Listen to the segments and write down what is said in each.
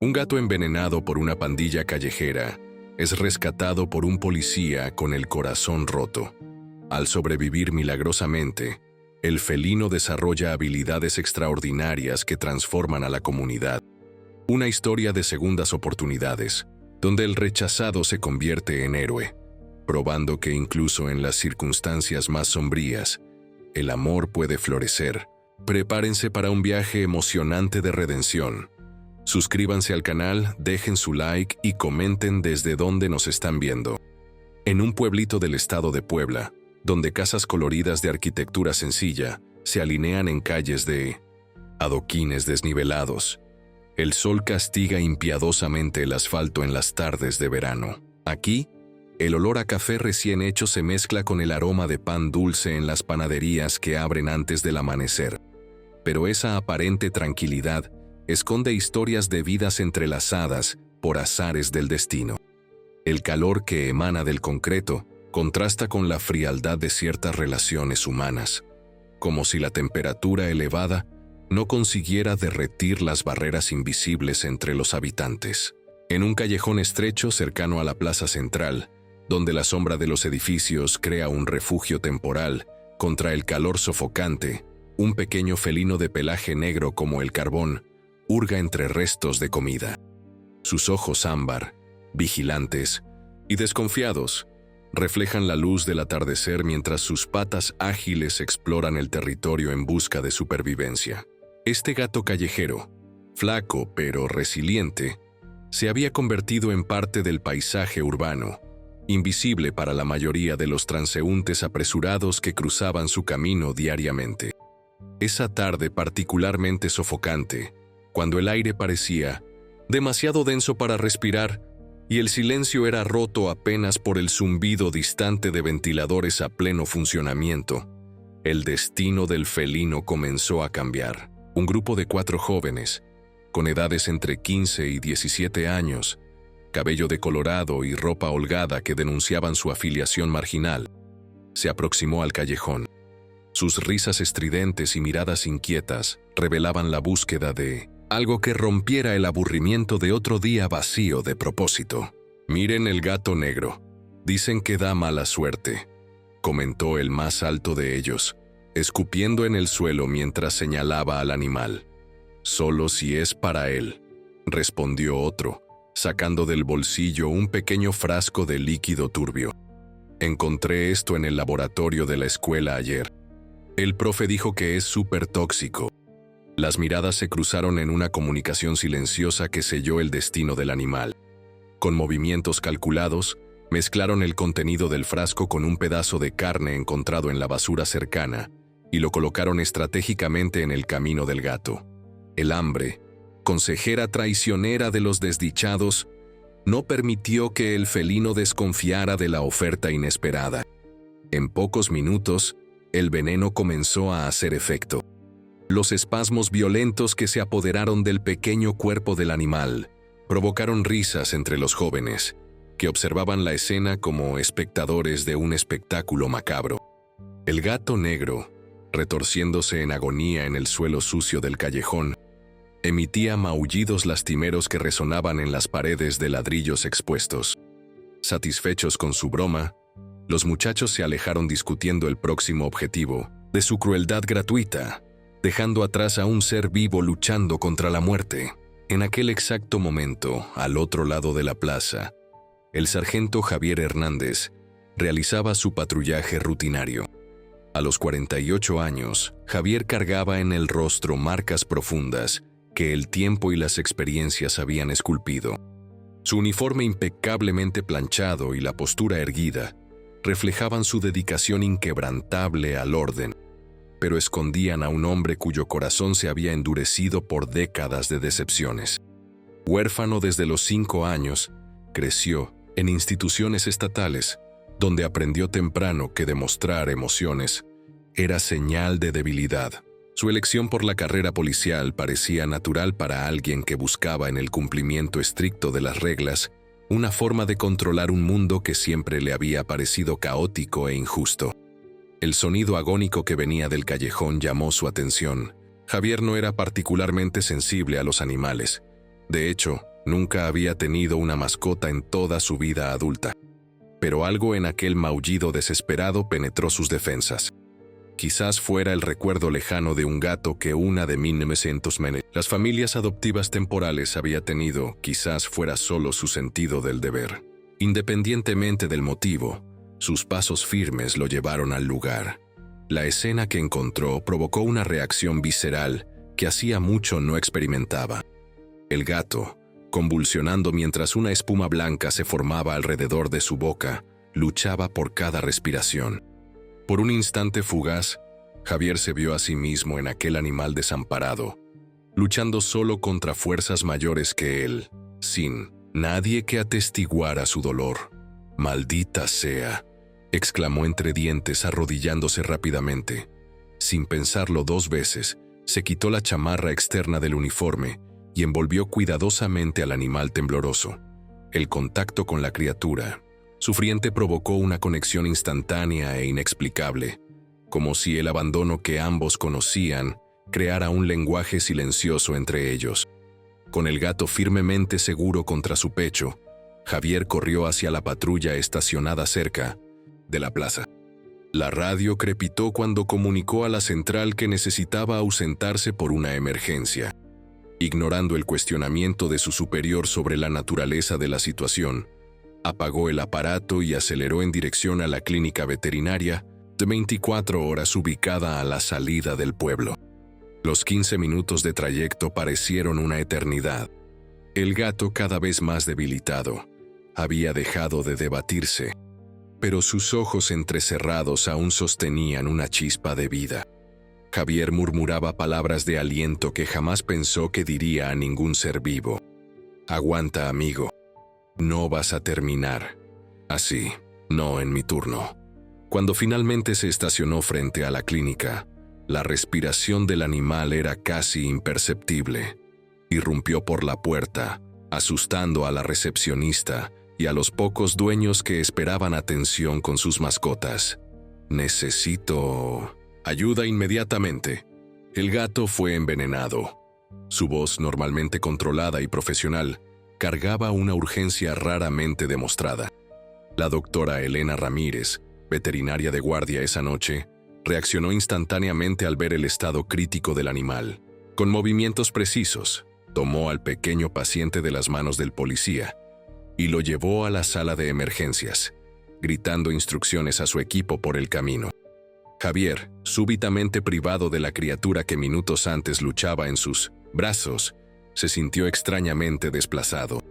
Un gato envenenado por una pandilla callejera es rescatado por un policía con el corazón roto. Al sobrevivir milagrosamente, el felino desarrolla habilidades extraordinarias que transforman a la comunidad. Una historia de segundas oportunidades, donde el rechazado se convierte en héroe, probando que incluso en las circunstancias más sombrías, el amor puede florecer. Prepárense para un viaje emocionante de redención. Suscríbanse al canal, dejen su like y comenten desde dónde nos están viendo. En un pueblito del estado de Puebla, donde casas coloridas de arquitectura sencilla se alinean en calles de adoquines desnivelados, el sol castiga impiadosamente el asfalto en las tardes de verano. Aquí, el olor a café recién hecho se mezcla con el aroma de pan dulce en las panaderías que abren antes del amanecer. Pero esa aparente tranquilidad esconde historias de vidas entrelazadas por azares del destino. El calor que emana del concreto contrasta con la frialdad de ciertas relaciones humanas, como si la temperatura elevada no consiguiera derretir las barreras invisibles entre los habitantes. En un callejón estrecho cercano a la plaza central, donde la sombra de los edificios crea un refugio temporal contra el calor sofocante, un pequeño felino de pelaje negro como el carbón hurga entre restos de comida. Sus ojos ámbar, vigilantes y desconfiados, reflejan la luz del atardecer mientras sus patas ágiles exploran el territorio en busca de supervivencia. Este gato callejero, flaco pero resiliente, se había convertido en parte del paisaje urbano, invisible para la mayoría de los transeúntes apresurados que cruzaban su camino diariamente. Esa tarde particularmente sofocante, cuando el aire parecía demasiado denso para respirar y el silencio era roto apenas por el zumbido distante de ventiladores a pleno funcionamiento, el destino del felino comenzó a cambiar. Un grupo de 4 jóvenes, con edades entre 15 y 17 años, cabello decolorado y ropa holgada que denunciaban su afiliación marginal, se aproximó al callejón. Sus risas estridentes y miradas inquietas revelaban la búsqueda de algo que rompiera el aburrimiento de otro día vacío de propósito. «Miren el gato negro. Dicen que da mala suerte», comentó el más alto de ellos, escupiendo en el suelo mientras señalaba al animal. «Solo si es para él», respondió otro, sacando del bolsillo un pequeño frasco de líquido turbio. «Encontré esto en el laboratorio de la escuela ayer. El profe dijo que es súper tóxico». Las miradas se cruzaron en una comunicación silenciosa que selló el destino del animal. Con movimientos calculados, mezclaron el contenido del frasco con un pedazo de carne encontrado en la basura cercana y lo colocaron estratégicamente en el camino del gato. El hambre, consejera traicionera de los desdichados, no permitió que el felino desconfiara de la oferta inesperada. En pocos minutos, el veneno comenzó a hacer efecto. Los espasmos violentos que se apoderaron del pequeño cuerpo del animal provocaron risas entre los jóvenes, que observaban la escena como espectadores de un espectáculo macabro. El gato negro, retorciéndose en agonía en el suelo sucio del callejón, emitía maullidos lastimeros que resonaban en las paredes de ladrillos expuestos. Satisfechos con su broma, los muchachos se alejaron discutiendo el próximo objetivo de su crueldad gratuita, dejando atrás a un ser vivo luchando contra la muerte. En aquel exacto momento, al otro lado de la plaza, el sargento Javier Hernández realizaba su patrullaje rutinario. A los 48 años, Javier cargaba en el rostro marcas profundas que el tiempo y las experiencias habían esculpido. Su uniforme impecablemente planchado y la postura erguida reflejaban su dedicación inquebrantable al orden, pero escondían a un hombre cuyo corazón se había endurecido por décadas de decepciones. Huérfano desde los 5 años, creció en instituciones estatales, donde aprendió temprano que demostrar emociones era señal de debilidad. Su elección por la carrera policial parecía natural para alguien que buscaba en el cumplimiento estricto de las reglas una forma de controlar un mundo que siempre le había parecido caótico e injusto. El sonido agónico que venía del callejón llamó su atención. Javier no era particularmente sensible a los animales, De hecho, nunca había tenido una mascota en toda su vida adulta. Pero algo en aquel maullido desesperado penetró sus defensas. Quizás fuera el recuerdo lejano de un gato que una de 1900 las familias adoptivas temporales había tenido, quizás fuera solo su sentido del deber. Independientemente del motivo, sus pasos firmes lo llevaron al lugar. La escena que encontró provocó una reacción visceral que hacía mucho no experimentaba. El gato, convulsionando mientras una espuma blanca se formaba alrededor de su boca, luchaba por cada respiración. Por un instante fugaz, Javier se vio a sí mismo en aquel animal desamparado, luchando solo contra fuerzas mayores que él, sin nadie que atestiguara su dolor. «Maldita sea», exclamó entre dientes arrodillándose rápidamente. Sin pensarlo 2 veces, se quitó la chamarra externa del uniforme y envolvió cuidadosamente al animal tembloroso. El contacto con la criatura sufriente provocó una conexión instantánea e inexplicable, como si el abandono que ambos conocían creara un lenguaje silencioso entre ellos. Con el gato firmemente seguro contra su pecho, Javier corrió hacia la patrulla estacionada cerca de la plaza. La radio crepitó cuando comunicó a la central que necesitaba ausentarse por una emergencia. Ignorando el cuestionamiento de su superior sobre la naturaleza de la situación, apagó el aparato y aceleró en dirección a la clínica veterinaria de 24 horas ubicada a la salida del pueblo. Los 15 minutos de trayecto parecieron una eternidad. El gato, cada vez más debilitado, había dejado de debatirse, pero sus ojos entrecerrados aún sostenían una chispa de vida. Javier murmuraba palabras de aliento que jamás pensó que diría a ningún ser vivo. «Aguanta, amigo. No vas a terminar así, no en mi turno». Cuando finalmente se estacionó frente a la clínica, la respiración del animal era casi imperceptible. Irrumpió por la puerta, asustando a la recepcionista y a los pocos dueños que esperaban atención con sus mascotas. «Necesito ayuda inmediatamente». El gato fue envenenado. Su voz, normalmente controlada y profesional, cargaba una urgencia raramente demostrada. La doctora Elena Ramírez, veterinaria de guardia esa noche, reaccionó instantáneamente al ver el estado crítico del animal. Con movimientos precisos, tomó al pequeño paciente de las manos del policía y lo llevó a la sala de emergencias, gritando instrucciones a su equipo por el camino. Javier, súbitamente privado de la criatura que minutos antes luchaba en sus brazos, se sintió extrañamente desplazado.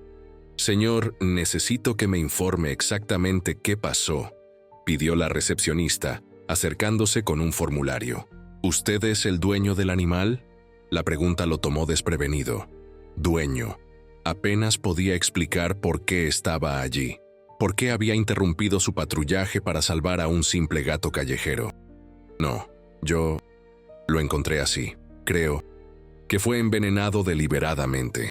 «Señor, necesito que me informe exactamente qué pasó», pidió la recepcionista, acercándose con un formulario. «¿Usted es el dueño del animal?». La pregunta lo tomó desprevenido. Dueño. Apenas podía explicar por qué estaba allí. ¿Por qué había interrumpido su patrullaje para salvar a un simple gato callejero? «No, yo lo encontré así. Creo que fue envenenado deliberadamente».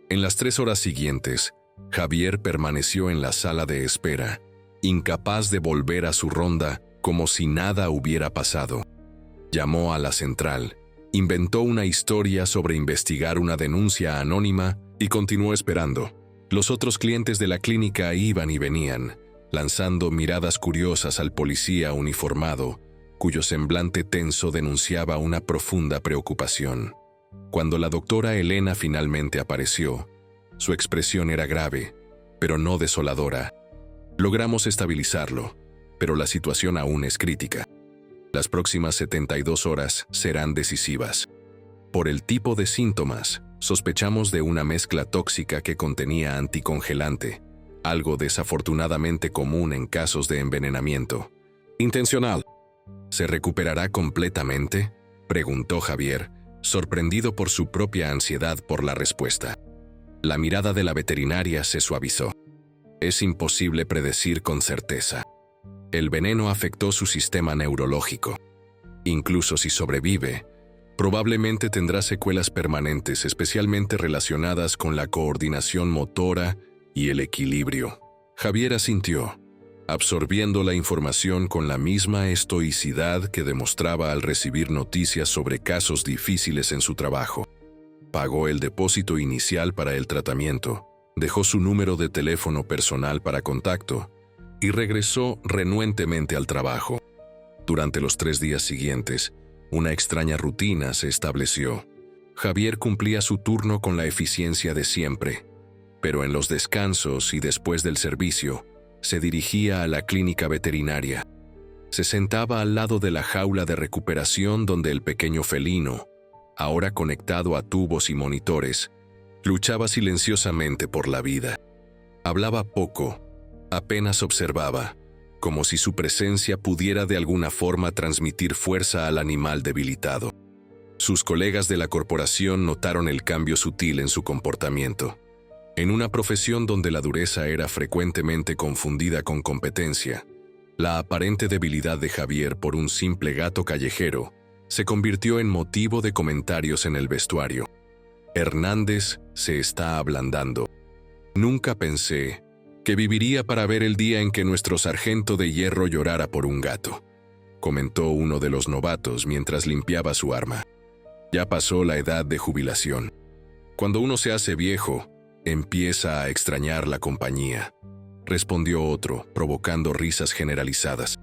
En las 3 horas siguientes, Javier permaneció en la sala de espera, incapaz de volver a su ronda, como si nada hubiera pasado. Llamó a la central, inventó una historia sobre investigar una denuncia anónima y continuó esperando. Los otros clientes de la clínica iban y venían, lanzando miradas curiosas al policía uniformado, cuyo semblante tenso denunciaba una profunda preocupación. Cuando la doctora Elena finalmente apareció, su expresión era grave, pero no desoladora. «Logramos estabilizarlo, pero la situación aún es crítica. Las próximas 72 horas serán decisivas. Por el tipo de síntomas, sospechamos de una mezcla tóxica que contenía anticongelante, algo desafortunadamente común en casos de envenenamiento intencional». «¿Se recuperará completamente?», preguntó Javier, sorprendido por su propia ansiedad por la respuesta. La mirada de la veterinaria se suavizó. «Es imposible predecir con certeza. El veneno afectó su sistema neurológico. Incluso si sobrevive, probablemente tendrá secuelas permanentes, especialmente relacionadas con la coordinación motora y el equilibrio». Javier asintió, absorbiendo la información con la misma estoicidad que demostraba al recibir noticias sobre casos difíciles en su trabajo. pagó el depósito inicial para el tratamiento, dejó su número de teléfono personal para contacto y regresó renuentemente al trabajo. Durante los 3 días siguientes, una extraña rutina se estableció. Javier cumplía su turno con la eficiencia de siempre, pero en los descansos y después del servicio, se dirigía a la clínica veterinaria. Se sentaba al lado de la jaula de recuperación donde el pequeño felino, ahora conectado a tubos y monitores, luchaba silenciosamente por la vida. Hablaba poco, apenas observaba, como si su presencia pudiera de alguna forma transmitir fuerza al animal debilitado. Sus colegas de la corporación notaron el cambio sutil en su comportamiento. En una profesión donde la dureza era frecuentemente confundida con competencia, la aparente debilidad de Javier por un simple gato callejero se convirtió en motivo de comentarios en el vestuario. Hernández se está ablandando. Nunca pensé que viviría para ver el día en que nuestro sargento de hierro llorara por un gato, comentó uno de los novatos mientras limpiaba su arma. Ya pasó la edad de jubilación. Cuando uno se hace viejo, empieza a extrañar la compañía, respondió otro, provocando risas generalizadas.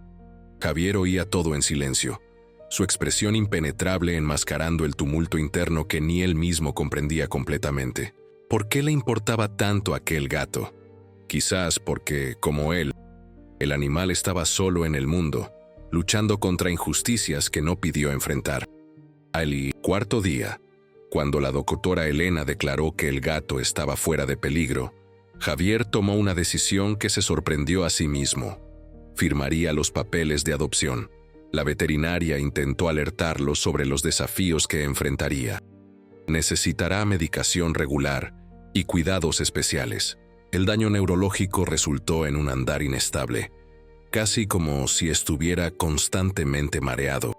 Javier oía todo en silencio, su expresión impenetrable enmascarando el tumulto interno que ni él mismo comprendía completamente. ¿Por qué le importaba tanto aquel gato? Quizás porque, como él, el animal estaba solo en el mundo, luchando contra injusticias que no pidió enfrentar. Al 4.º día, cuando la doctora Elena declaró que el gato estaba fuera de peligro, Javier tomó una decisión que se sorprendió a sí mismo. Firmaría los papeles de adopción. La veterinaria intentó alertarlo sobre los desafíos que enfrentaría. Necesitará medicación regular y cuidados especiales. El daño neurológico resultó en un andar inestable, casi como si estuviera constantemente mareado.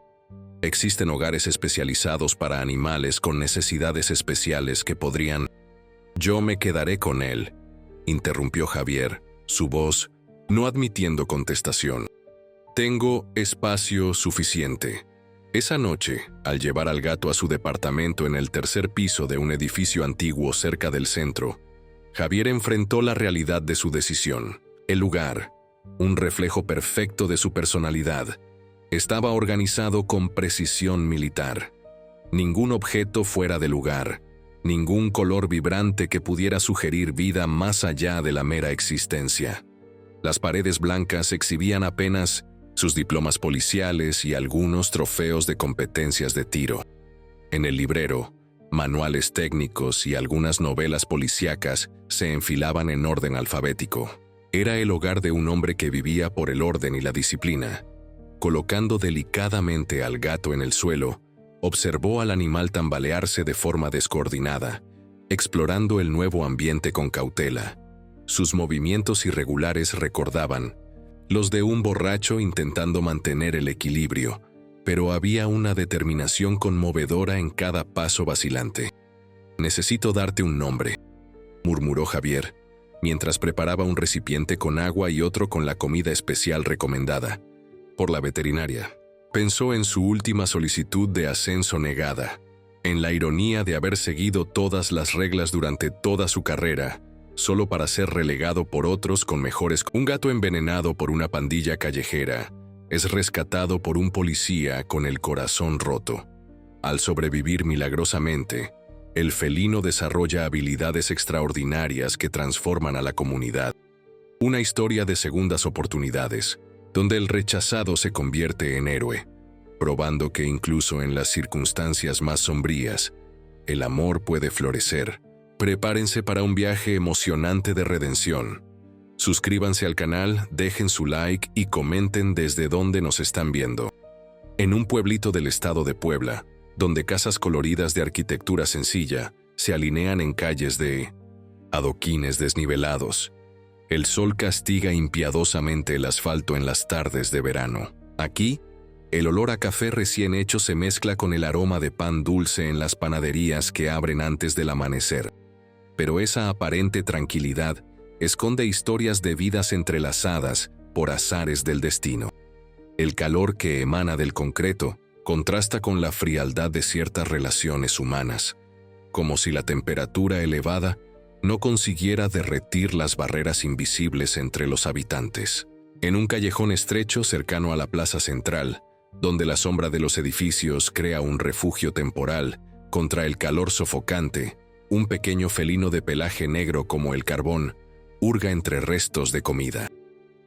Existen hogares especializados para animales con necesidades especiales que podrían... Yo me quedaré con él, interrumpió Javier, su voz no admitiendo contestación. Tengo espacio suficiente. Esa noche, al llevar al gato a su departamento en el 3.er piso de un edificio antiguo cerca del centro, Javier enfrentó la realidad de su decisión. El lugar, un reflejo perfecto de su personalidad, estaba organizado con precisión militar. Ningún objeto fuera de lugar, ningún color vibrante que pudiera sugerir vida más allá de la mera existencia. Las paredes blancas exhibían apenas sus diplomas policiales y algunos trofeos de competencias de tiro. En el librero, manuales técnicos y algunas novelas policíacas se enfilaban en orden alfabético. Era el hogar de un hombre que vivía por el orden y la disciplina. Colocando delicadamente al gato en el suelo, observó al animal tambalearse de forma descoordinada, explorando el nuevo ambiente con cautela. Sus movimientos irregulares recordaban los de un borracho intentando mantener el equilibrio, pero había una determinación conmovedora en cada paso vacilante. «Necesito darte un nombre», murmuró Javier, mientras preparaba un recipiente con agua y otro con la comida especial recomendada por la veterinaria. Pensó en su última solicitud de ascenso negada, en la ironía de haber seguido todas las reglas durante toda su carrera, solo para ser relegado por otros con mejores. Un gato envenenado por una pandilla callejera es rescatado por un policía con el corazón roto. Al sobrevivir milagrosamente, el felino desarrolla habilidades extraordinarias que transforman a la comunidad. Una historia de segundas oportunidades, donde el rechazado se convierte en héroe, probando que incluso en las circunstancias más sombrías, el amor puede florecer. Prepárense para un viaje emocionante de redención. Suscríbanse al canal, dejen su like y comenten desde dónde nos están viendo. En un pueblito del estado de Puebla, donde casas coloridas de arquitectura sencilla se alinean en calles de adoquines desnivelados, el sol castiga impiadosamente el asfalto en las tardes de verano. Aquí, el olor a café recién hecho se mezcla con el aroma de pan dulce en las panaderías que abren antes del amanecer. Pero esa aparente tranquilidad esconde historias de vidas entrelazadas por azares del destino. El calor que emana del concreto contrasta con la frialdad de ciertas relaciones humanas. como si la temperatura elevada no consiguiera derretir las barreras invisibles entre los habitantes. En un callejón estrecho cercano a la plaza central, donde la sombra de los edificios crea un refugio temporal contra el calor sofocante, un pequeño felino de pelaje negro como el carbón hurga entre restos de comida.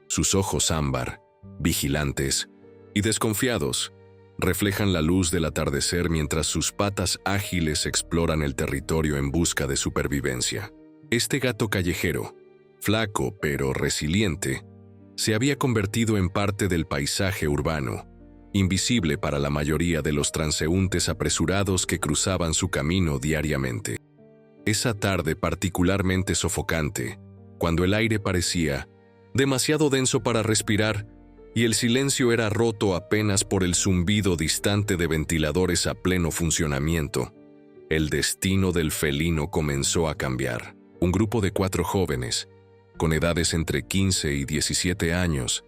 Sus ojos ámbar, vigilantes y desconfiados, reflejan la luz del atardecer mientras sus patas ágiles exploran el territorio en busca de supervivencia. Este gato callejero, flaco pero resiliente, se había convertido en parte del paisaje urbano, invisible para la mayoría de los transeúntes apresurados que cruzaban su camino diariamente. Esa tarde particularmente sofocante, cuando el aire parecía demasiado denso para respirar y el silencio era roto apenas por el zumbido distante de ventiladores a pleno funcionamiento, el destino del felino comenzó a cambiar. Un grupo de 4 jóvenes, con edades entre 15 y 17 años,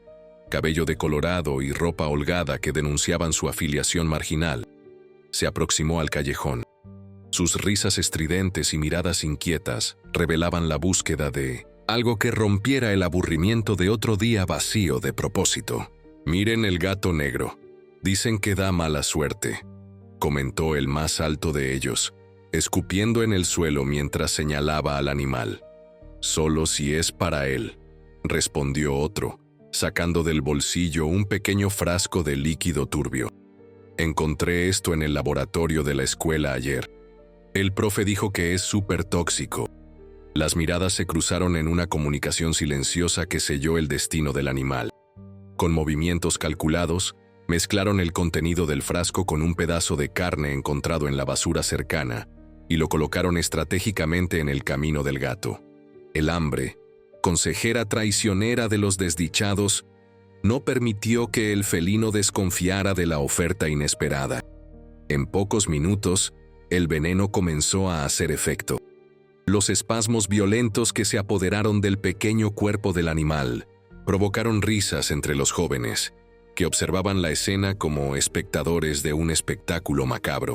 cabello decolorado y ropa holgada que denunciaban su afiliación marginal, se aproximó al callejón. Sus risas estridentes y miradas inquietas revelaban la búsqueda de algo que rompiera el aburrimiento de otro día vacío de propósito. «Miren el gato negro. Dicen que da mala suerte», comentó el más alto de ellos, escupiendo en el suelo mientras señalaba al animal. «Solo si es para él», respondió otro, sacando del bolsillo un pequeño frasco de líquido turbio. «Encontré esto en el laboratorio de la escuela ayer. El profe dijo que es súper tóxico». Las miradas se cruzaron en una comunicación silenciosa que selló el destino del animal. Con movimientos calculados, mezclaron el contenido del frasco con un pedazo de carne encontrado en la basura cercana y lo colocaron estratégicamente en el camino del gato. El hambre, consejera traicionera de los desdichados, no permitió que el felino desconfiara de la oferta inesperada. En pocos minutos, el veneno comenzó a hacer efecto. Los espasmos violentos que se apoderaron del pequeño cuerpo del animal provocaron risas entre los jóvenes, que observaban la escena como espectadores de un espectáculo macabro.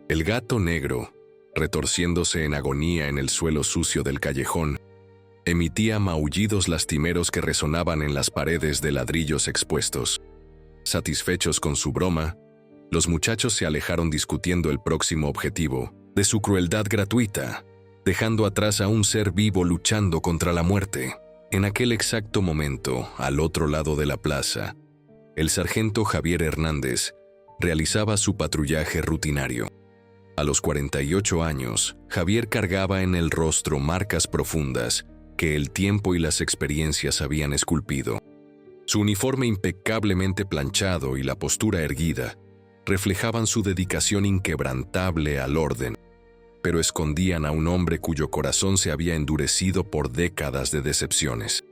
El gato negro, retorciéndose en agonía en el suelo sucio del callejón, emitía maullidos lastimeros que resonaban en las paredes de ladrillos expuestos. Satisfechos con su broma, los muchachos se alejaron discutiendo el próximo objetivo de su crueldad gratuita, dejando atrás a un ser vivo luchando contra la muerte. En aquel exacto momento, al otro lado de la plaza, el sargento Javier Hernández realizaba su patrullaje rutinario. A los 48 años, Javier cargaba en el rostro marcas profundas que el tiempo y las experiencias habían esculpido. Su uniforme impecablemente planchado y la postura erguida reflejaban su dedicación inquebrantable al orden, pero escondían a un hombre cuyo corazón se había endurecido por décadas de decepciones.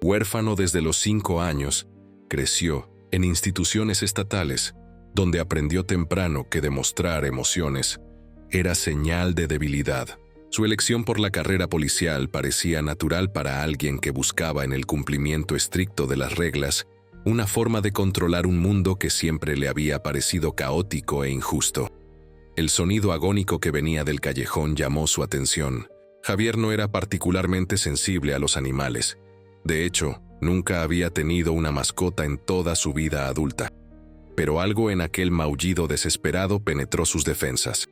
Huérfano desde los 5 años, creció en instituciones estatales, donde aprendió temprano que demostrar emociones era señal de debilidad. Su elección por la carrera policial parecía natural para alguien que buscaba en el cumplimiento estricto de las reglas una forma de controlar un mundo que siempre le había parecido caótico e injusto. El sonido agónico que venía del callejón llamó su atención. Javier no era particularmente sensible a los animales. De hecho, nunca había tenido una mascota en toda su vida adulta. Pero algo en aquel maullido desesperado penetró sus defensas.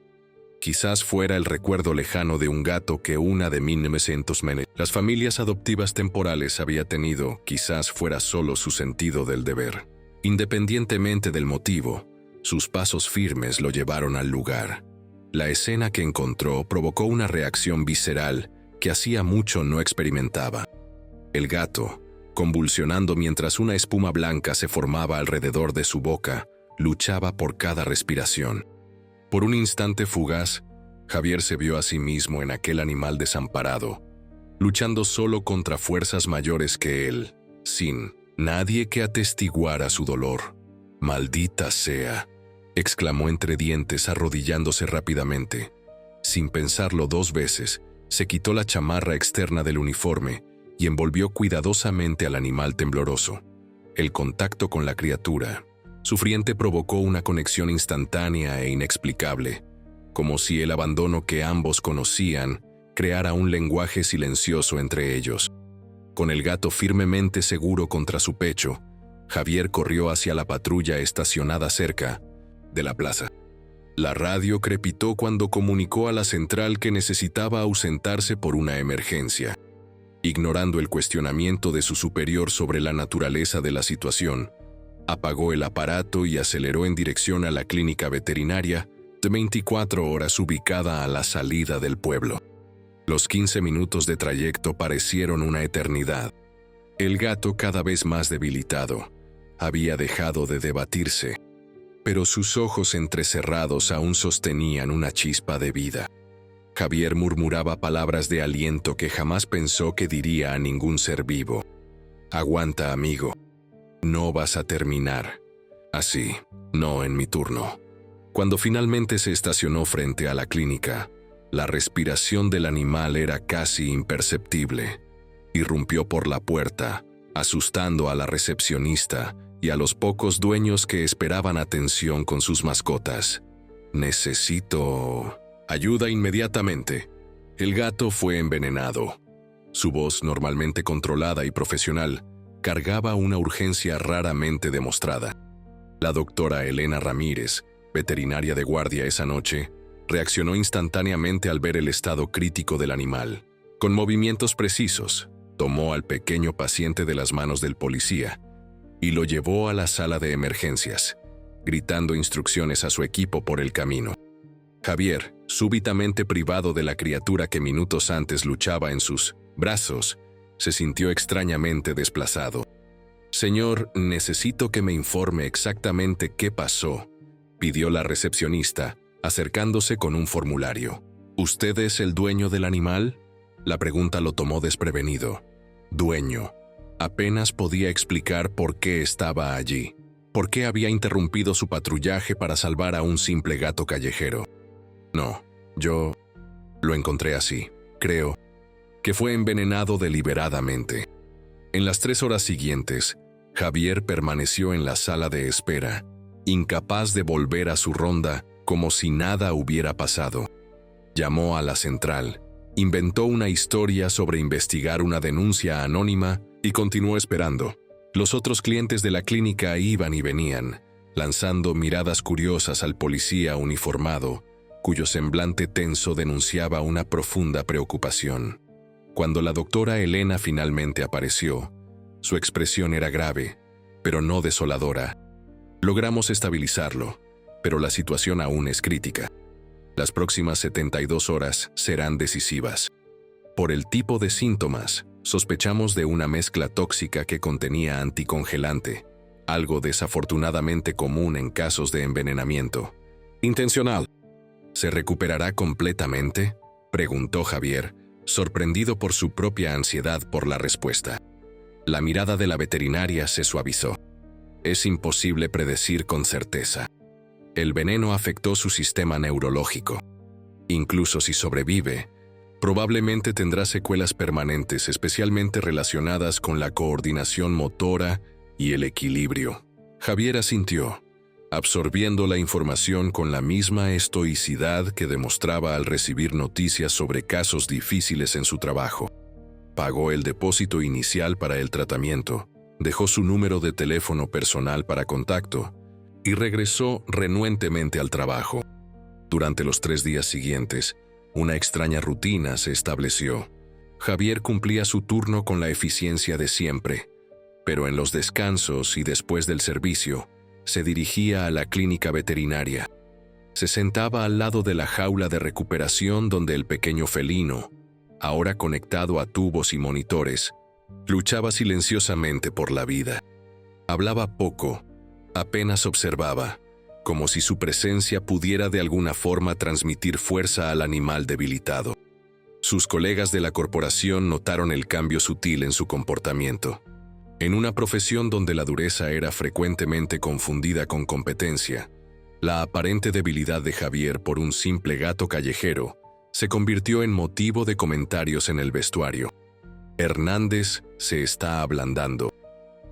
Quizás fuera el recuerdo lejano de un gato que una de 1900 las familias adoptivas temporales había tenido, quizás fuera solo su sentido del deber. Independientemente del motivo, sus pasos firmes lo llevaron al lugar. La escena que encontró provocó una reacción visceral que hacía mucho no experimentaba. El gato, convulsionando mientras una espuma blanca se formaba alrededor de su boca, luchaba por cada respiración. Por un instante fugaz, Javier se vio a sí mismo en aquel animal desamparado, luchando solo contra fuerzas mayores que él, sin nadie que atestiguara su dolor. «Maldita sea», exclamó entre dientes arrodillándose rápidamente. Sin pensarlo 2 veces, se quitó la chamarra externa del uniforme y envolvió cuidadosamente al animal tembloroso. El contacto con la criatura sufriente provocó una conexión instantánea e inexplicable. como si el abandono que ambos conocían creara un lenguaje silencioso entre ellos. Con el gato firmemente seguro contra su pecho, Javier corrió hacia la patrulla estacionada cerca de la plaza. La radio crepitó cuando comunicó a la central que necesitaba ausentarse por una emergencia. Ignorando el cuestionamiento de su superior sobre la naturaleza de la situación, apagó el aparato y aceleró en dirección a la clínica veterinaria de 24 horas ubicada a la salida del pueblo. Los 15 minutos de trayecto parecieron una eternidad. El gato, cada vez más debilitado, había dejado de debatirse, pero sus ojos entrecerrados aún sostenían una chispa de vida. Javier murmuraba palabras de aliento que jamás pensó que diría a ningún ser vivo. «Aguanta, amigo. No vas a terminar así, no en mi turno». Cuando finalmente se estacionó frente a la clínica, la respiración del animal era casi imperceptible. Irrumpió por la puerta, asustando a la recepcionista y a los pocos dueños que esperaban atención con sus mascotas. «Necesito ayuda inmediatamente». El gato fue envenenado. Su voz, normalmente controlada y profesional, cargaba una urgencia raramente demostrada. La doctora Elena Ramírez, veterinaria de guardia esa noche, reaccionó instantáneamente al ver el estado crítico del animal. Con movimientos precisos, tomó al pequeño paciente de las manos del policía y lo llevó a la sala de emergencias, gritando instrucciones a su equipo por el camino. Javier, súbitamente privado de la criatura que minutos antes luchaba en sus brazos, se sintió extrañamente desplazado. «Señor, necesito que me informe exactamente qué pasó», pidió la recepcionista, acercándose con un formulario. «¿Usted es el dueño del animal?». La pregunta lo tomó desprevenido. Dueño. Apenas podía explicar por qué estaba allí. ¿Por qué había interrumpido su patrullaje para salvar a un simple gato callejero? «No, yo lo encontré así. Creo que fue envenenado deliberadamente». En las 3 horas siguientes, Javier permaneció en la sala de espera, incapaz de volver a su ronda, como si nada hubiera pasado. Llamó a la central, inventó una historia sobre investigar una denuncia anónima y continuó esperando. Los otros clientes de la clínica iban y venían, lanzando miradas curiosas al policía uniformado, cuyo semblante tenso denunciaba una profunda preocupación. Cuando la doctora Elena finalmente apareció, su expresión era grave, pero no desoladora. «Logramos estabilizarlo, pero la situación aún es crítica. Las próximas 72 horas serán decisivas. Por el tipo de síntomas, sospechamos de una mezcla tóxica que contenía anticongelante, algo desafortunadamente común en casos de envenenamiento intencional». «¿Se recuperará completamente?», preguntó Javier, sorprendido por su propia ansiedad por la respuesta. La mirada de la veterinaria se suavizó. «Es imposible predecir con certeza. El veneno afectó su sistema neurológico. Incluso si sobrevive, probablemente tendrá secuelas permanentes, especialmente relacionadas con la coordinación motora y el equilibrio». Javier asintió, absorbiendo la información con la misma estoicidad que demostraba al recibir noticias sobre casos difíciles en su trabajo. Pagó el depósito inicial para el tratamiento, dejó su número de teléfono personal para contacto y regresó renuentemente al trabajo. Durante los 3 días siguientes, una extraña rutina se estableció. Javier cumplía su turno con la eficiencia de siempre, pero en los descansos y después del servicio, se dirigía a la clínica veterinaria. Se sentaba al lado de la jaula de recuperación donde el pequeño felino, ahora conectado a tubos y monitores, luchaba silenciosamente por la vida. Hablaba poco, apenas observaba, como si su presencia pudiera de alguna forma transmitir fuerza al animal debilitado. Sus colegas de la corporación notaron el cambio sutil en su comportamiento. En una profesión donde la dureza era frecuentemente confundida con competencia, la aparente debilidad de Javier por un simple gato callejero se convirtió en motivo de comentarios en el vestuario. «Hernández se está ablandando.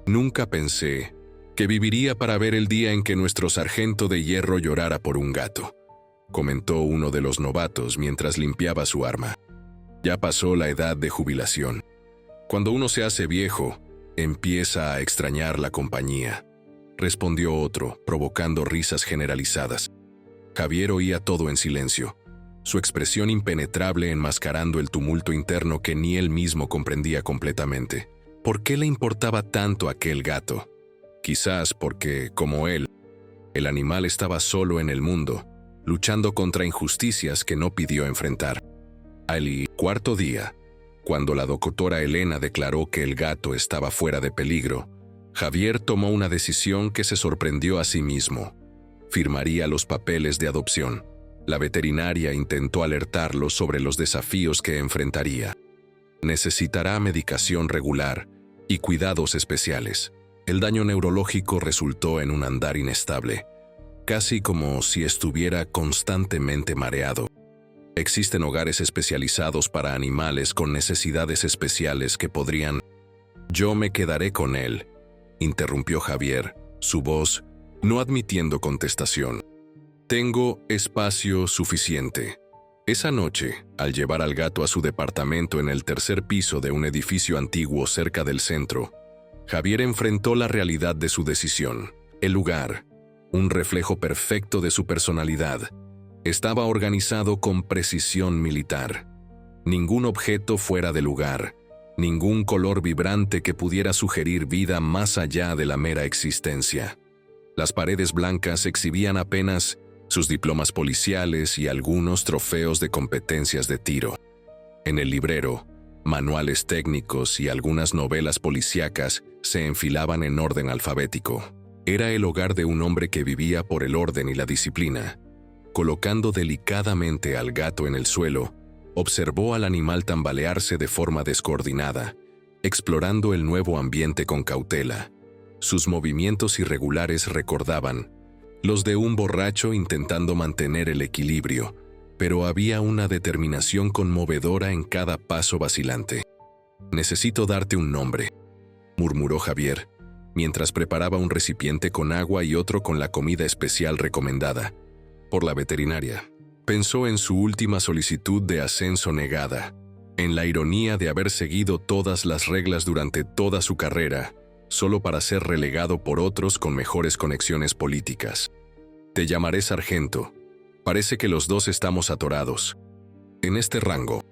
Nunca pensé que viviría para ver el día en que nuestro sargento de hierro llorara por un gato». comentó uno de los novatos mientras limpiaba su arma. Ya pasó la edad de jubilación. Cuando uno se hace viejo, empieza a extrañar la compañía, respondió otro, provocando risas generalizadas. Javier oía todo en silencio, su expresión impenetrable enmascarando el tumulto interno que ni él mismo comprendía completamente. ¿Por qué le importaba tanto aquel gato? Quizás porque, como él, el animal estaba solo en el mundo, luchando contra injusticias que no pidió enfrentar. Al cuarto día, cuando la doctora Elena declaró que el gato estaba fuera de peligro, Javier tomó una decisión que se sorprendió a sí mismo. Firmaría los papeles de adopción. La veterinaria intentó alertarlo sobre los desafíos que enfrentaría. Necesitará medicación regular y cuidados especiales. El daño neurológico resultó en un andar inestable, casi como si estuviera constantemente mareado. Existen hogares especializados para animales con necesidades especiales que podrían... Yo me quedaré con él, interrumpió Javier, su voz no admitiendo contestación. Tengo espacio suficiente. Esa noche, al llevar al gato a su departamento en el tercer piso de un edificio antiguo cerca del centro, Javier enfrentó la realidad de su decisión. El lugar, un reflejo perfecto de su personalidad, estaba organizado con precisión militar. Ningún objeto fuera de lugar, ningún color vibrante que pudiera sugerir vida más allá de la mera existencia. Las paredes blancas exhibían apenas sus diplomas policiales y algunos trofeos de competencias de tiro. En el librero, manuales técnicos y algunas novelas policíacas se enfilaban en orden alfabético. Era el hogar de un hombre que vivía por el orden y la disciplina. Colocando delicadamente al gato en el suelo, observó al animal tambalearse de forma descoordinada, explorando el nuevo ambiente con cautela. Sus movimientos irregulares recordaban los de un borracho intentando mantener el equilibrio, pero había una determinación conmovedora en cada paso vacilante. «Necesito darte un nombre», murmuró Javier, mientras preparaba un recipiente con agua y otro con la comida especial recomendada por la veterinaria. Pensó en su última solicitud de ascenso negada, en la ironía de haber seguido todas las reglas durante toda su carrera, solo para ser relegado por otros con mejores conexiones políticas. «Te llamaré sargento. Parece que los dos estamos atorados en este rango».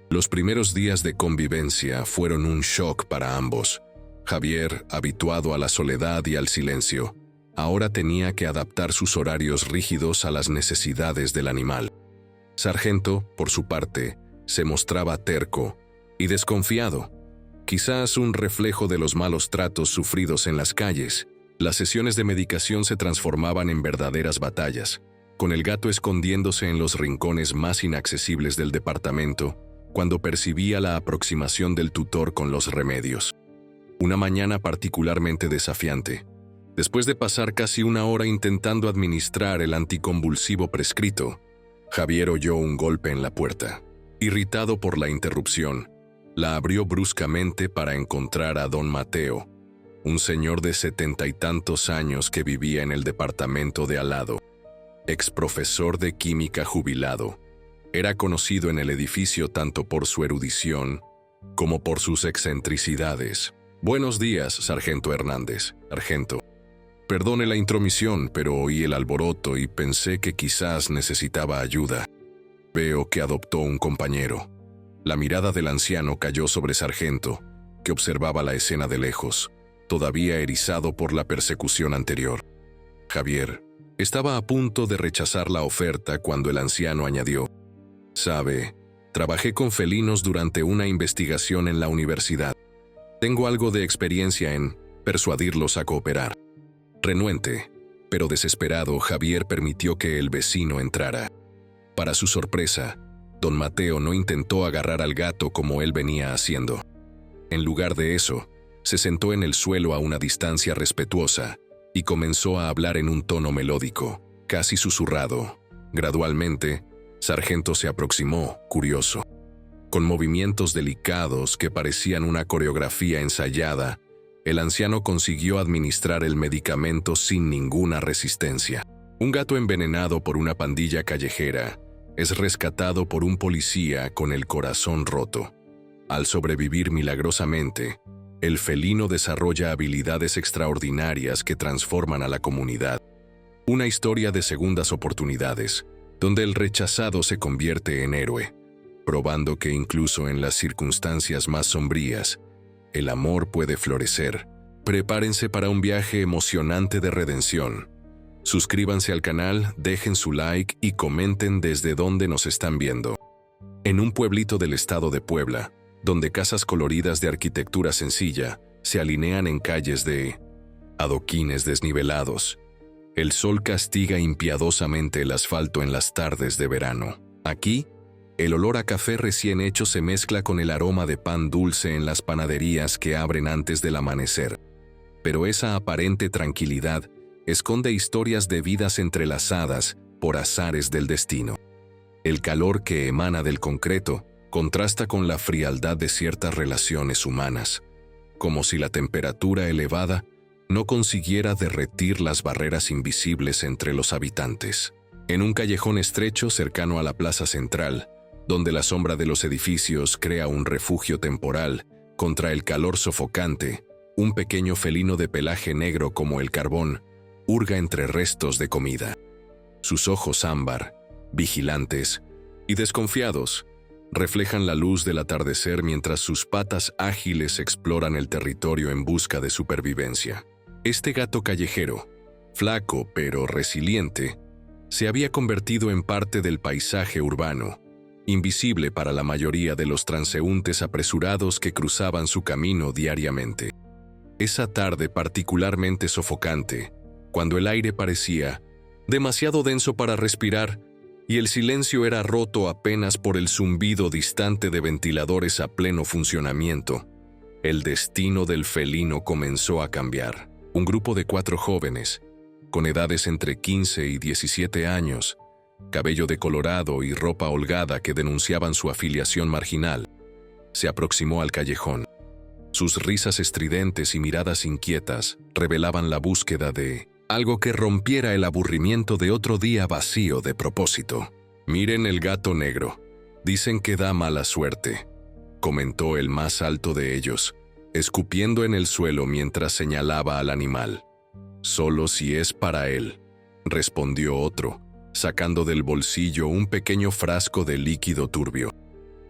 Los primeros días de convivencia fueron un shock para ambos. Javier, habituado a la soledad y al silencio, ahora tenía que adaptar sus horarios rígidos a las necesidades del animal. Sargento, por su parte, se mostraba terco y desconfiado, quizás un reflejo de los malos tratos sufridos en las calles. Las sesiones de medicación se transformaban en verdaderas batallas, con el gato escondiéndose en los rincones más inaccesibles del departamento, cuando percibía la aproximación del tutor con los remedios. Una mañana particularmente desafiante. Después de pasar casi una hora intentando administrar el anticonvulsivo prescrito, Javier oyó un golpe en la puerta. Irritado por la interrupción, la abrió bruscamente para encontrar a don Mateo, un señor de 70 y tantos años que vivía en el departamento de al lado. Exprofesor de química jubilado, era conocido en el edificio tanto por su erudición como por sus excentricidades. «Buenos días, sargento Hernández». «Sargento, perdone la intromisión, pero oí el alboroto y pensé que quizás necesitaba ayuda. Veo que adoptó un compañero». La mirada del anciano cayó sobre Sargento, que observaba la escena de lejos, todavía erizado por la persecución anterior. Javier estaba a punto de rechazar la oferta cuando el anciano añadió: «Sabe, trabajé con felinos durante una investigación en la universidad. Tengo algo de experiencia en persuadirlos a cooperar». Renuente, pero desesperado, Javier permitió que el vecino entrara. Para su sorpresa, don Mateo no intentó agarrar al gato como él venía haciendo. En lugar de eso, se sentó en el suelo a una distancia respetuosa y comenzó a hablar en un tono melódico, casi susurrado. Gradualmente, Sargento se aproximó, curioso. Con movimientos delicados que parecían una coreografía ensayada, el anciano consiguió administrar el medicamento sin ninguna resistencia. Un gato envenenado por una pandilla callejera es rescatado por un policía con el corazón roto. Al sobrevivir milagrosamente, el felino desarrolla habilidades extraordinarias que transforman a la comunidad. Una historia de segundas oportunidades, donde el rechazado se convierte en héroe, probando que incluso en las circunstancias más sombrías, el amor puede florecer. Prepárense para un viaje emocionante de redención. Suscríbanse al canal, dejen su like y comenten desde dónde nos están viendo. En un pueblito del estado de Puebla, donde casas coloridas de arquitectura sencilla se alinean en calles de adoquines desnivelados, el sol castiga impiadosamente el asfalto en las tardes de verano. Aquí, el olor a café recién hecho se mezcla con el aroma de pan dulce en las panaderías que abren antes del amanecer. Pero esa aparente tranquilidad esconde historias de vidas entrelazadas por azares del destino. El calor que emana del concreto contrasta con la frialdad de ciertas relaciones humanas, como si la temperatura elevada no consiguiera derretir las barreras invisibles entre los habitantes. En un callejón estrecho cercano a la plaza central, donde la sombra de los edificios crea un refugio temporal contra el calor sofocante, un pequeño felino de pelaje negro como el carbón hurga entre restos de comida. Sus ojos ámbar, vigilantes y desconfiados, reflejan la luz del atardecer mientras sus patas ágiles exploran el territorio en busca de supervivencia. Este gato callejero, flaco pero resiliente, se había convertido en parte del paisaje urbano, invisible para la mayoría de los transeúntes apresurados que cruzaban su camino diariamente. Esa tarde particularmente sofocante, cuando el aire parecía demasiado denso para respirar y el silencio era roto apenas por el zumbido distante de ventiladores a pleno funcionamiento, el destino del felino comenzó a cambiar. Un grupo de 4 jóvenes, con edades entre 15 y 17 años, cabello decolorado y ropa holgada que denunciaban su afiliación marginal, se aproximó al callejón. Sus risas estridentes y miradas inquietas revelaban la búsqueda de algo que rompiera el aburrimiento de otro día vacío de propósito. «Miren el gato negro. Dicen que da mala suerte», comentó el más alto de ellos, escupiendo en el suelo mientras señalaba al animal. «Solo si es para él», respondió otro, sacando del bolsillo un pequeño frasco de líquido turbio.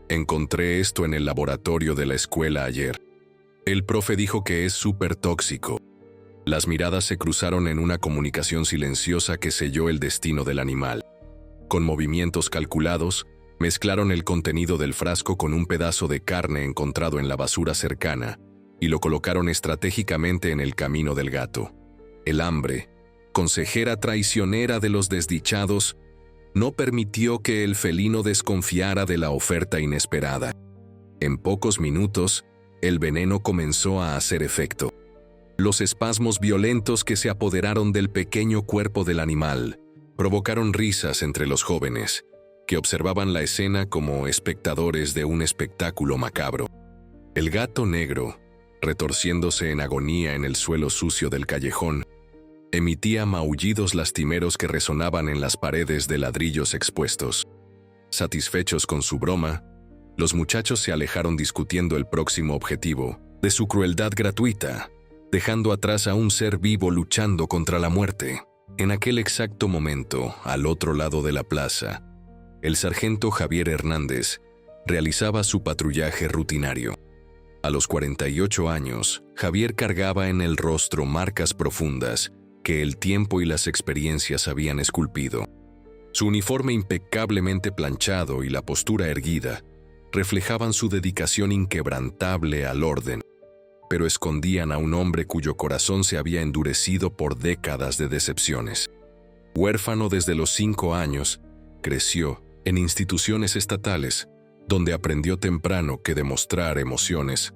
«Encontré esto en el laboratorio de la escuela ayer. El profe dijo que es súper tóxico». Las miradas se cruzaron en una comunicación silenciosa que selló el destino del animal. Con movimientos calculados, mezclaron el contenido del frasco con un pedazo de carne encontrado en la basura cercana y lo colocaron estratégicamente en el camino del gato. El hambre, consejera traicionera de los desdichados, no permitió que el felino desconfiara de la oferta inesperada. En pocos minutos, el veneno comenzó a hacer efecto. Los espasmos violentos que se apoderaron del pequeño cuerpo del animal provocaron risas entre los jóvenes, que observaban la escena como espectadores de un espectáculo macabro. El gato negro, retorciéndose en agonía en el suelo sucio del callejón, emitía maullidos lastimeros que resonaban en las paredes de ladrillos expuestos. Satisfechos con su broma, los muchachos se alejaron discutiendo el próximo objetivo de su crueldad gratuita, dejando atrás a un ser vivo luchando contra la muerte. En aquel exacto momento, al otro lado de la plaza, el sargento Javier Hernández realizaba su patrullaje rutinario. A los 48 años, Javier cargaba en el rostro marcas profundas que el tiempo y las experiencias habían esculpido. Su uniforme impecablemente planchado y la postura erguida reflejaban su dedicación inquebrantable al orden, pero escondían a un hombre cuyo corazón se había endurecido por décadas de decepciones. Huérfano desde los 5 años, creció en instituciones estatales, donde aprendió temprano que demostrar emociones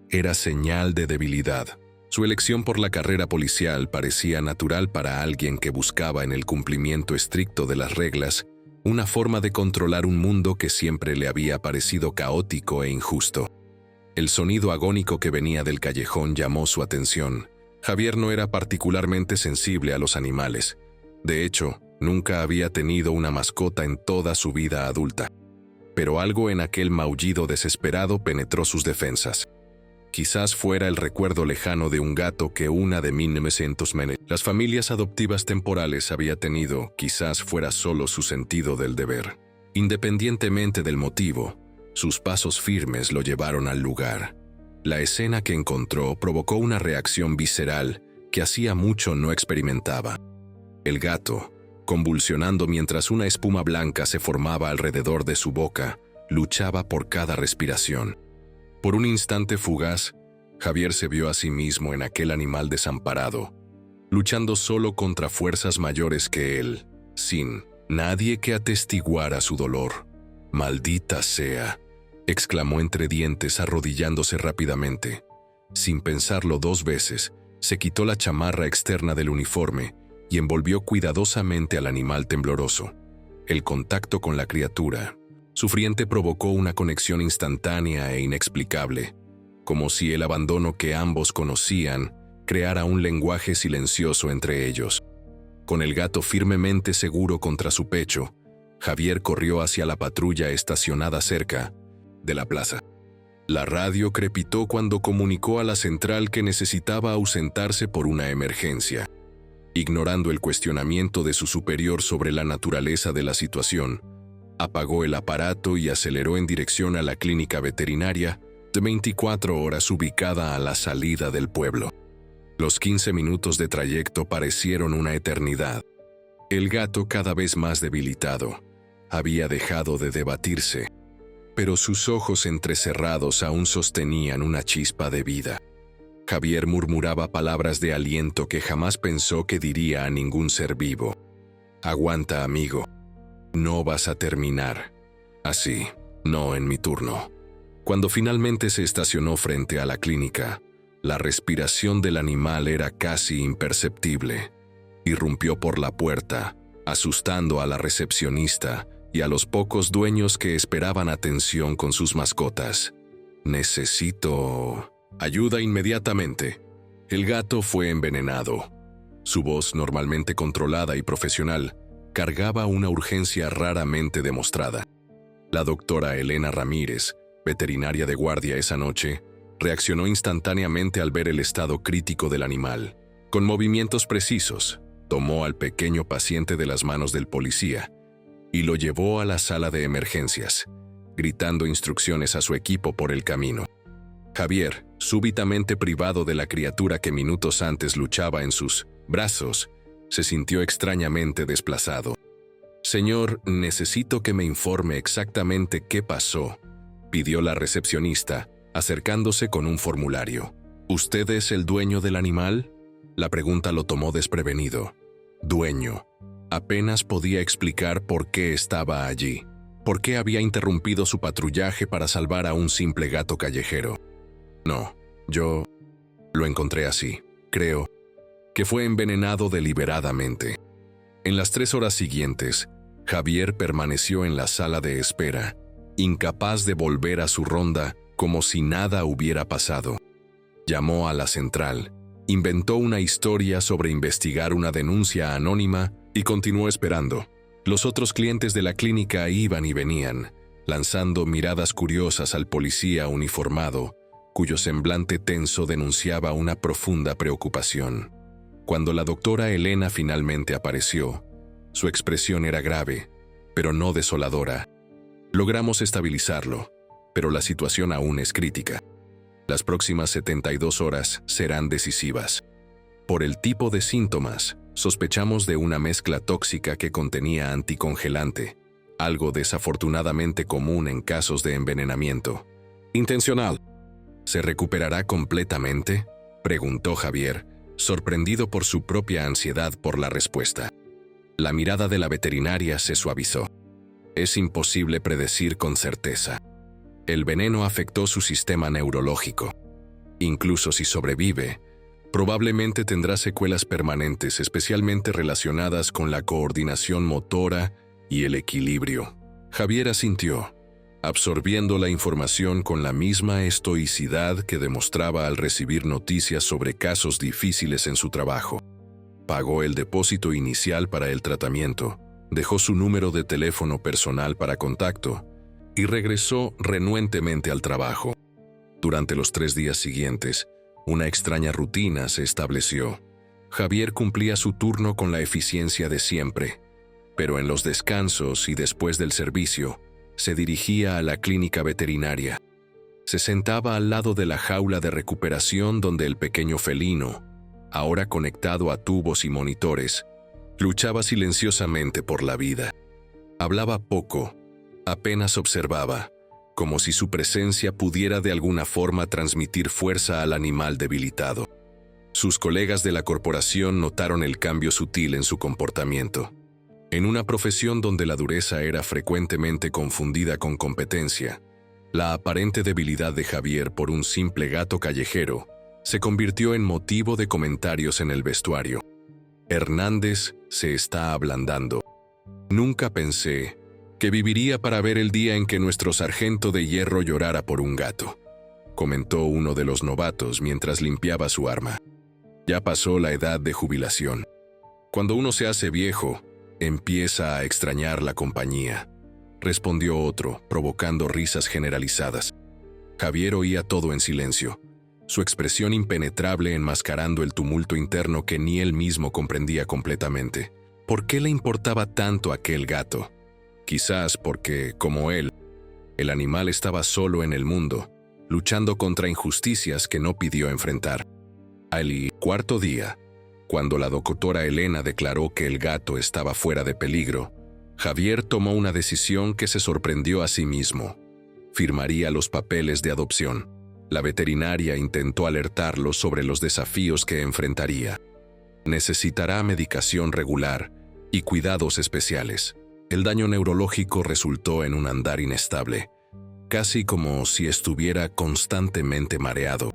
era señal de debilidad. Su elección por la carrera policial parecía natural para alguien que buscaba en el cumplimiento estricto de las reglas una forma de controlar un mundo que siempre le había parecido caótico e injusto. El sonido agónico que venía del callejón llamó su atención. Javier no era particularmente sensible a los animales. De hecho, Nunca había tenido una mascota en toda su vida adulta. Pero algo en aquel maullido desesperado penetró sus defensas. Quizás fuera el recuerdo lejano de un gato que una de 1900 las familias adoptivas temporales había tenido, quizás fuera solo su sentido del deber. Independientemente del motivo, sus pasos firmes lo llevaron al lugar. La escena que encontró provocó una reacción visceral que hacía mucho no experimentaba. El gato, convulsionando mientras una espuma blanca se formaba alrededor de su boca, luchaba por cada respiración. Por un instante fugaz, Javier se vio a sí mismo en aquel animal desamparado, luchando solo contra fuerzas mayores que él, sin nadie que atestiguara su dolor. «Maldita sea», exclamó entre dientes arrodillándose rápidamente. Sin pensarlo 2 veces, se quitó la chamarra externa del uniforme y envolvió cuidadosamente al animal tembloroso. El contacto con la criatura sufriente provocó una conexión instantánea e inexplicable, como si el abandono que ambos conocían creara un lenguaje silencioso entre ellos. Con el gato firmemente seguro contra su pecho, Javier corrió hacia la patrulla estacionada cerca de la plaza. La radio crepitó cuando comunicó a la central que necesitaba ausentarse por una emergencia. Ignorando el cuestionamiento de su superior sobre la naturaleza de la situación, apagó el aparato y aceleró en dirección a la clínica veterinaria de 24 horas ubicada a la salida del pueblo. Los 15 minutos de trayecto parecieron una eternidad. El gato, cada vez más debilitado, había dejado de debatirse, pero sus ojos entrecerrados aún sostenían una chispa de vida. Javier murmuraba palabras de aliento que jamás pensó que diría a ningún ser vivo. «Aguanta, amigo. No vas a terminar así, no en mi turno». Cuando finalmente se estacionó frente a la clínica, la respiración del animal era casi imperceptible. Irrumpió por la puerta, asustando a la recepcionista y a los pocos dueños que esperaban atención con sus mascotas. «Necesito ayuda inmediatamente». El gato fue envenenado. Su voz, normalmente controlada y profesional, cargaba una urgencia raramente demostrada. La doctora Elena Ramírez, veterinaria de guardia esa noche, reaccionó instantáneamente al ver el estado crítico del animal. Con movimientos precisos, tomó al pequeño paciente de las manos del policía y lo llevó a la sala de emergencias, gritando instrucciones a su equipo por el camino. Javier, súbitamente privado de la criatura que minutos antes luchaba en sus brazos, se sintió extrañamente desplazado. «Señor, necesito que me informe exactamente qué pasó», pidió la recepcionista, acercándose con un formulario. «¿Usted es el dueño del animal?». La pregunta lo tomó desprevenido. Dueño. Apenas podía explicar por qué estaba allí. ¿Por qué había interrumpido su patrullaje para salvar a un simple gato callejero? «No, yo lo encontré así. Creo que fue envenenado deliberadamente». En las 3 horas siguientes, Javier permaneció en la sala de espera, incapaz de volver a su ronda como si nada hubiera pasado. Llamó a la central, inventó una historia sobre investigar una denuncia anónima y continuó esperando. Los otros clientes de la clínica iban y venían, lanzando miradas curiosas al policía uniformado, cuyo semblante tenso denunciaba una profunda preocupación. Cuando la doctora Elena finalmente apareció, su expresión era grave, pero no desoladora. «Logramos estabilizarlo, pero la situación aún es crítica. Las próximas 72 horas serán decisivas. Por el tipo de síntomas, sospechamos de una mezcla tóxica que contenía anticongelante, algo desafortunadamente común en casos de envenenamiento intencional». «¿Se recuperará completamente?», preguntó Javier, sorprendido por su propia ansiedad por la respuesta. La mirada de la veterinaria se suavizó. «Es imposible predecir con certeza. El veneno afectó su sistema neurológico. Incluso si sobrevive, probablemente tendrá secuelas permanentes, especialmente relacionadas con la coordinación motora y el equilibrio». Javier asintió, absorbiendo la información con la misma estoicidad que demostraba al recibir noticias sobre casos difíciles en su trabajo. pagó el depósito inicial para el tratamiento, dejó su número de teléfono personal para contacto y regresó renuentemente al trabajo. Durante los 3 días siguientes, una extraña rutina se estableció. Javier cumplía su turno con la eficiencia de siempre, pero en los descansos y después del servicio, se dirigía a la clínica veterinaria. Se sentaba al lado de la jaula de recuperación donde el pequeño felino, ahora conectado a tubos y monitores, luchaba silenciosamente por la vida. Hablaba poco, apenas observaba, como si su presencia pudiera de alguna forma transmitir fuerza al animal debilitado. Sus colegas de la corporación notaron el cambio sutil en su comportamiento. En una profesión donde la dureza era frecuentemente confundida con competencia, la aparente debilidad de Javier por un simple gato callejero se convirtió en motivo de comentarios en el vestuario. Hernández se está ablandando. Nunca pensé que viviría para ver el día en que nuestro sargento de hierro llorara por un gato, comentó uno de los novatos mientras limpiaba su arma. Ya pasó la edad de jubilación. Cuando uno se hace viejo, empieza a extrañar la compañía, respondió otro, provocando risas generalizadas. Javier oía todo en silencio, su expresión impenetrable enmascarando el tumulto interno que ni él mismo comprendía completamente. ¿Por qué le importaba tanto aquel gato? Quizás porque, como él, el animal estaba solo en el mundo, luchando contra injusticias que no pidió enfrentar. Al 4.º día, cuando la doctora Elena declaró que el gato estaba fuera de peligro, Javier tomó una decisión que se sorprendió a sí mismo. Firmaría los papeles de adopción. La veterinaria intentó alertarlo sobre los desafíos que enfrentaría. Necesitará medicación regular y cuidados especiales. El daño neurológico resultó en un andar inestable, casi como si estuviera constantemente mareado.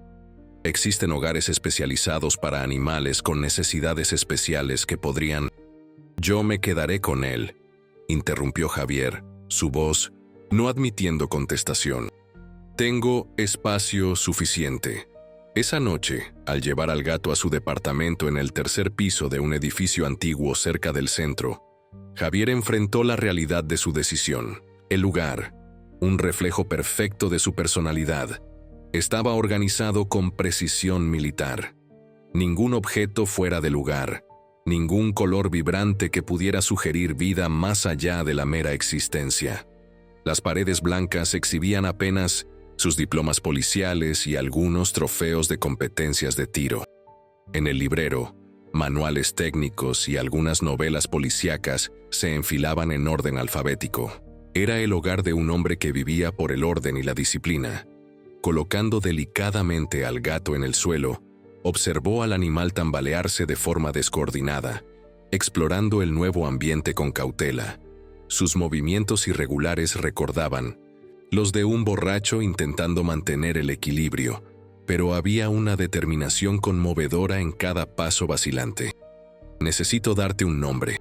Existen hogares especializados para animales con necesidades especiales que podrían... Yo me quedaré con él, interrumpió Javier, su voz no admitiendo contestación. Tengo espacio suficiente. Esa noche, al llevar al gato a su departamento en el 3er piso de un edificio antiguo cerca del centro, Javier enfrentó la realidad de su decisión. El lugar, un reflejo perfecto de su personalidad, estaba organizado con precisión militar. Ningún objeto fuera de lugar, ningún color vibrante que pudiera sugerir vida más allá de la mera existencia. Las paredes blancas exhibían apenas sus diplomas policiales y algunos trofeos de competencias de tiro. En el librero, manuales técnicos y algunas novelas policíacas se enfilaban en orden alfabético. Era el hogar de un hombre que vivía por el orden y la disciplina. Colocando delicadamente al gato en el suelo, observó al animal tambalearse de forma descoordinada, explorando el nuevo ambiente con cautela. Sus movimientos irregulares recordaban los de un borracho intentando mantener el equilibrio, pero había una determinación conmovedora en cada paso vacilante. «Necesito darte un nombre»,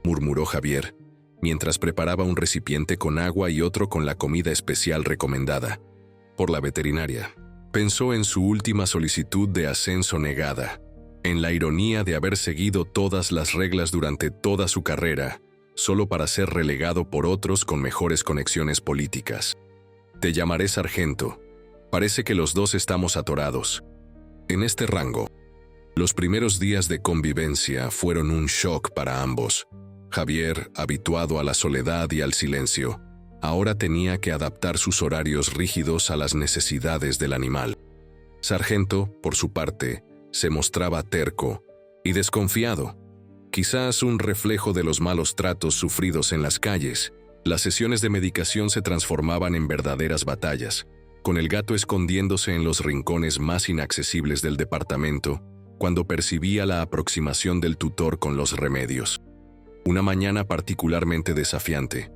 murmuró Javier, mientras preparaba un recipiente con agua y otro con la comida especial recomendada por la veterinaria. Pensó en su última solicitud de ascenso negada, en la ironía de haber seguido todas las reglas durante toda su carrera, solo para ser relegado por otros con mejores conexiones políticas. «Te llamaré sargento. Parece que los dos estamos atorados en este rango». Los primeros días de convivencia fueron un shock para ambos. Javier, habituado a la soledad y al silencio, ahora tenía que adaptar sus horarios rígidos a las necesidades del animal. Sargento, por su parte, se mostraba terco y desconfiado. Quizás un reflejo de los malos tratos sufridos en las calles, las sesiones de medicación se transformaban en verdaderas batallas, con el gato escondiéndose en los rincones más inaccesibles del departamento, cuando percibía la aproximación del tutor con los remedios. Una mañana particularmente desafiante.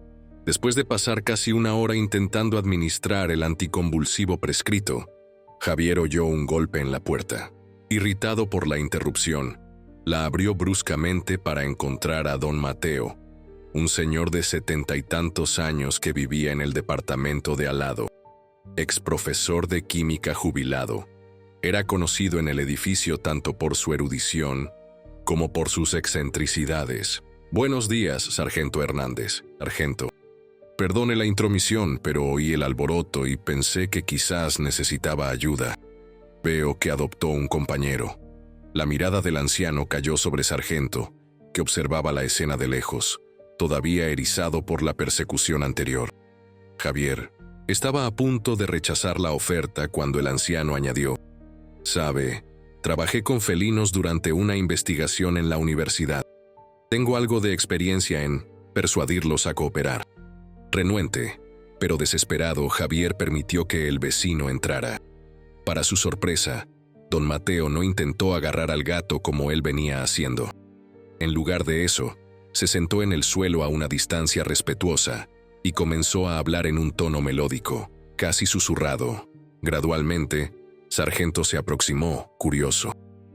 Después de pasar casi 1 hora intentando administrar el anticonvulsivo prescrito, Javier oyó un golpe en la puerta. Irritado por la interrupción, la abrió bruscamente para encontrar a don Mateo, un señor de 70 y tantos años que vivía en el departamento de al lado, exprofesor de química jubilado. Era conocido en el edificio tanto por su erudición como por sus excentricidades. «Buenos días, sargento Hernández». «Sargento». «Perdone la intromisión, pero oí el alboroto y pensé que quizás necesitaba ayuda. Veo que adoptó un compañero». La mirada del anciano cayó sobre Sargento, que observaba la escena de lejos, todavía erizado por la persecución anterior. Javier estaba a punto de rechazar la oferta cuando el anciano añadió: «Sabe, trabajé con felinos durante una investigación en la universidad. Tengo algo de experiencia en persuadirlos a cooperar». Renuente, pero desesperado, Javier permitió que el vecino entrara. Para su sorpresa, don Mateo no intentó agarrar al gato como él venía haciendo. En lugar de eso, se sentó en el suelo a una distancia respetuosa y comenzó a hablar en un tono melódico, casi susurrado. Gradualmente, Sargento se aproximó, curioso.